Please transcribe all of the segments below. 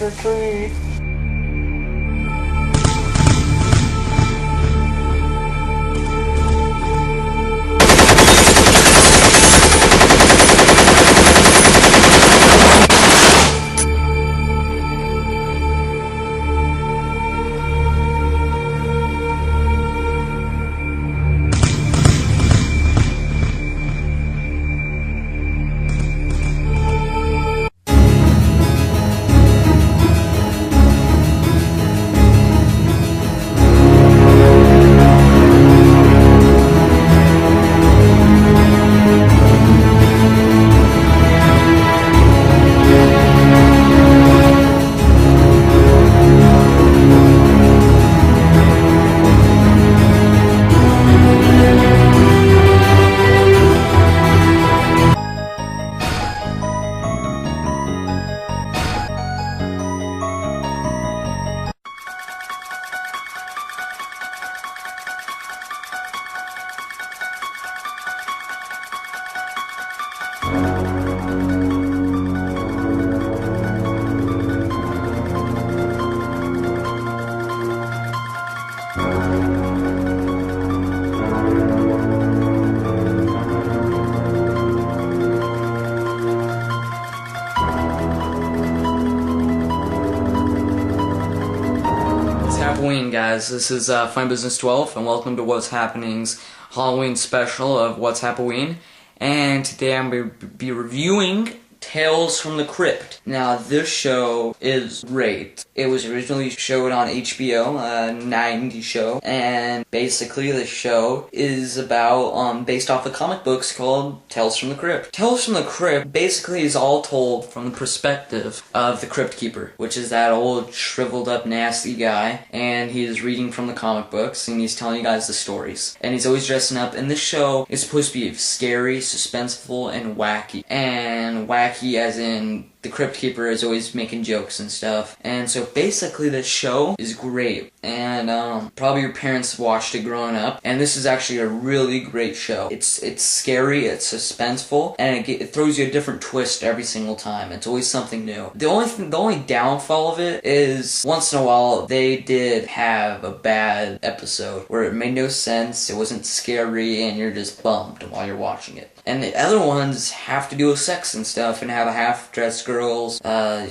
or treat. Happ-a-ween, guys. This is Fine Business 12, and welcome to What's Happening's Halloween special of What's Happ-a-ween. And today I'm going to be reviewing Tales from the Crypt. Now, this show is great. It was originally showed on HBO, a 90s show, and basically the show is about, based off the comic books called Tales from the Crypt. Tales from the Crypt basically is all told from the perspective of the Crypt Keeper, which is that old shriveled up nasty guy, and he is reading from the comic books, and he's telling you guys the stories. And he's always dressing up, and this show is supposed to be scary, suspenseful, and wacky. And wacky as in the Crypt Keeper is always making jokes and stuff. And so basically the show is great. And probably your parents watched it growing up. And this is actually a really great show. It's scary, it's suspenseful, and it throws you a different twist every single time. It's always something new. The only downfall of it is once in a while they did have a bad episode where it made no sense, it wasn't scary, and you're just bummed while you're watching it. And the other ones have to do with sex and stuff, and have a half-dressed girls,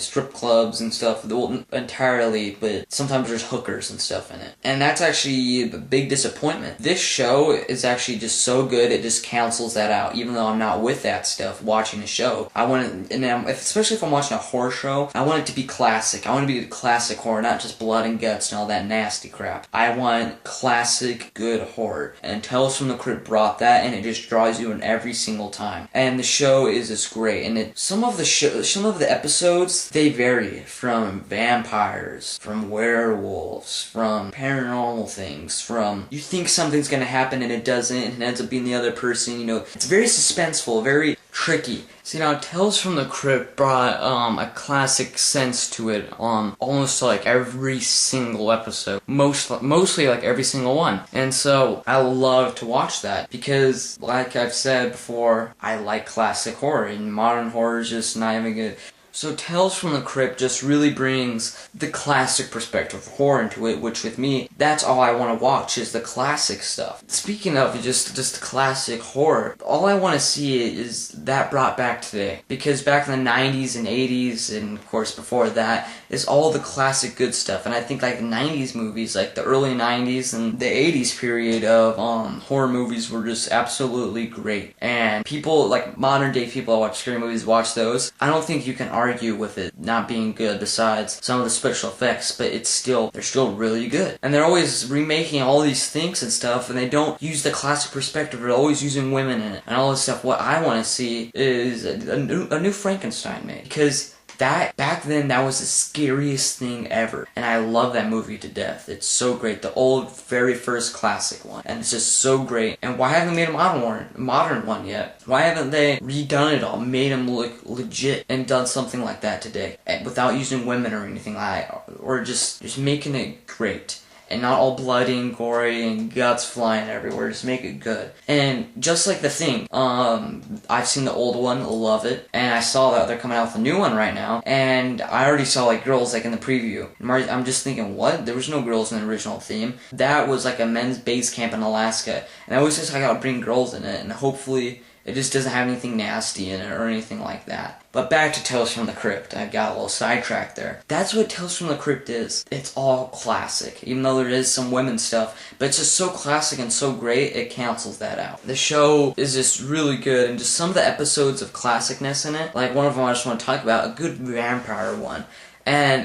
strip clubs and stuff. Well, entirely, but sometimes there's hookers and stuff in it. And that's actually a big disappointment. This show is actually just so good, it just cancels that out. Even though I'm not with that stuff, watching a show, I want it, and especially if I'm watching a horror show, I want it to be classic. I want it to be classic horror, not just blood and guts and all that nasty crap. I want classic, good horror. And Tales from the Crypt brought that, and it just draws you in every single time. And the show is just great. And some of the episodes, they vary from vampires, from werewolves, from paranormal things, from you think something's gonna happen and it doesn't, and it ends up being the other person. You know, it's very suspenseful, very tricky. See, now Tales from the Crypt brought a classic sense to it almost like every single episode, mostly like every single one. And so I love to watch that because, like I've said before, I like classic horror, and modern horror is just not even good. So Tales from the Crypt just really brings the classic perspective of horror into it, which with me, that's all I want to watch, is the classic stuff. Speaking of just classic horror, all I want to see is that brought back today. Because back in the 90s and 80s, and of course before that, is all the classic good stuff. And I think like the 90s movies, like the early 90s and the 80s period of horror movies were just absolutely great. And people, like modern day people that watch scary movies, watch those. I don't think you can argue with it not being good besides some of the special effects, but they're still really good. And they're always remaking all these things and stuff, and they don't use the classic perspective. They're always using women in it and all this stuff. What I want to see is a new Frankenstein made, because that back then, that was the scariest thing ever, and I love that movie to death. It's so great, the old, very first classic one, and it's just so great. And why haven't they made a modern one yet? Why haven't they redone it all, made them look legit, and done something like that today, without using women or anything like that, or just making it great? and not all bloody and gory and guts flying everywhere. Just make it good. And just like The Thing, I've seen the old one, love it, and I saw that they're coming out with a new one right now, and I already saw like girls like in the preview. I'm just thinking, what? There was no girls in the original theme. That was like a men's base camp in Alaska, and I was just like, I gotta bring girls in it, and hopefully it just doesn't have anything nasty in it or anything like that. But back to Tales from the Crypt. I got a little sidetracked there. That's what Tales from the Crypt is. It's all classic, even though there is some women stuff, but it's just so classic and so great, it cancels that out. The show is just really good, and just some of the episodes of classicness in it, like one of them I just want to talk about, a good vampire one. And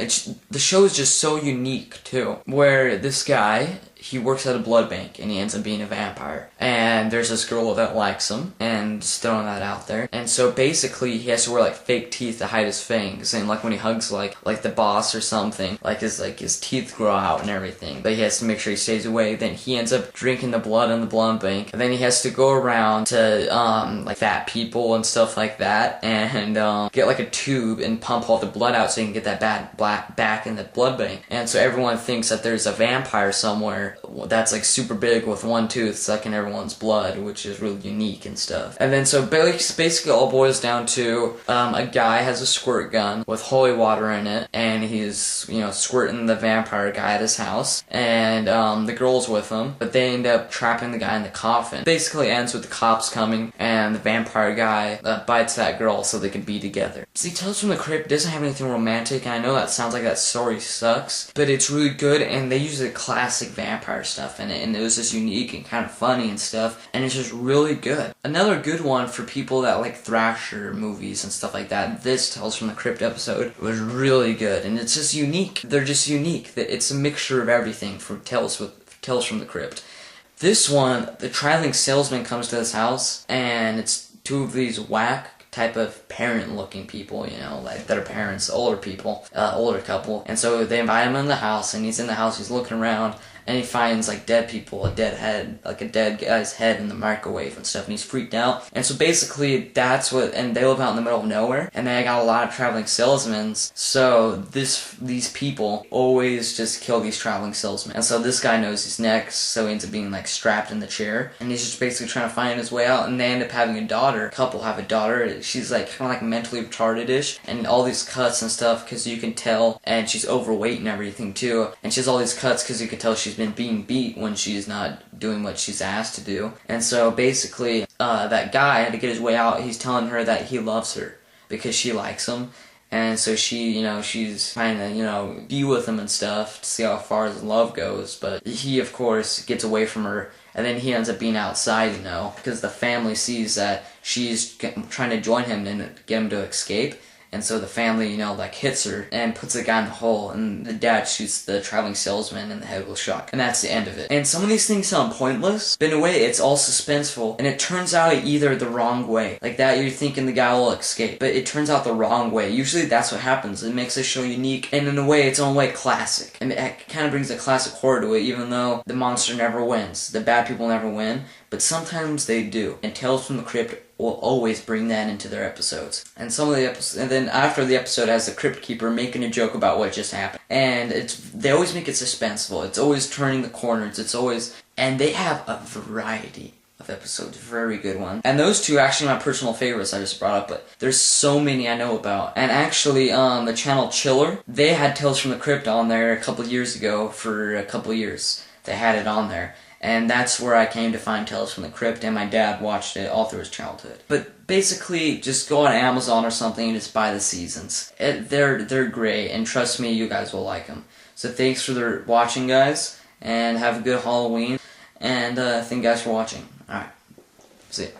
the show is just so unique, too, where this guy, he works at a blood bank, and he ends up being a vampire. And there's this girl that likes him, and just throwing that out there. And so basically, he has to wear, like, fake teeth to hide his fangs. And, like, when he hugs, like the boss or something, his teeth grow out and everything. But he has to make sure he stays away. Then he ends up drinking the blood in the blood bank. And then he has to go around to, like, fat people and stuff like that, and, get, like, a tube and pump all the blood out so he can get that bad back in the blood bank. And so everyone thinks that there's a vampire somewhere that's like super big with one tooth sucking everyone's blood, which is really unique and stuff. And then so basically all boils down to a guy has a squirt gun with holy water in it, and he's, you know, squirting the vampire guy at his house, and the girl's with him, but they end up trapping the guy in the coffin. Basically ends with the cops coming, and the vampire guy bites that girl so they can be together. See, Tales from the Crypt doesn't have anything romantic, and I know that sounds like that story sucks, but it's really good, and they use the classic vampire stuff in it, and it was just unique and kind of funny and stuff, and it's just really good. Another good one for people that like Thrasher movies and stuff like that, this Tales from the Crypt episode was really good, and it's just unique. They're just unique. It's a mixture of everything for Tales from the Crypt. This one, the traveling salesman comes to this house, and it's two of these whack type of parent-looking people, you know, like that are parents, older people, older couple, and so they invite him in the house, and he's in the house, he's looking around, and he finds like dead people, a dead head, like a dead guy's head in the microwave and stuff, and he's freaked out. And so basically that's what, and they live out in the middle of nowhere, and they got a lot of traveling salesmen, so these people always just kill these traveling salesmen. And so this guy knows he's next, so he ends up being like strapped in the chair, and he's just basically trying to find his way out, and they end up having a daughter. A couple have a daughter, she's like kind of like mentally retarded-ish, and all these cuts and stuff because you can tell, and she's overweight and everything too, and she has all these cuts because you can tell she's been being beat when she's not doing what she's asked to do. And so basically that guy had to get his way out. He's telling her that he loves her because she likes him, and so she, you know, she's trying to, you know, be with him and stuff to see how far his love goes, but he of course gets away from her, and then he ends up being outside, you know, because the family sees that she's trying to join him and get him to escape. And so the family, you know, like hits her and puts the guy in the hole, and the dad shoots the traveling salesman in the head with shock. And that's the end of it. And some of these things sound pointless, but in a way it's all suspenseful, and it turns out either the wrong way. Like that you're thinking the guy will escape, but it turns out the wrong way. Usually that's what happens. It makes the show unique, and in a way its own way classic. And it kind of brings a classic horror to it, even though the monster never wins. The bad people never win, but sometimes they do. And Tales from the Crypt will always bring that into their episodes. And some of the episodes, and then after the episode has the Crypt Keeper making a joke about what just happened. And they always make it suspenseful. It's always turning the corners. It's always, and they have a variety of episodes, very good ones. And those two are actually my personal favorites I just brought up, but there's so many I know about. And actually, the channel Chiller, they had Tales from the Crypt on there a couple years ago for a couple years. They had it on there. And that's where I came to find Tales from the Crypt, and my dad watched it all through his childhood. But basically, just go on Amazon or something and just buy the seasons. They're great, and trust me, you guys will like them. So thanks for watching, guys, and have a good Halloween, and thank you guys for watching. Alright, see ya.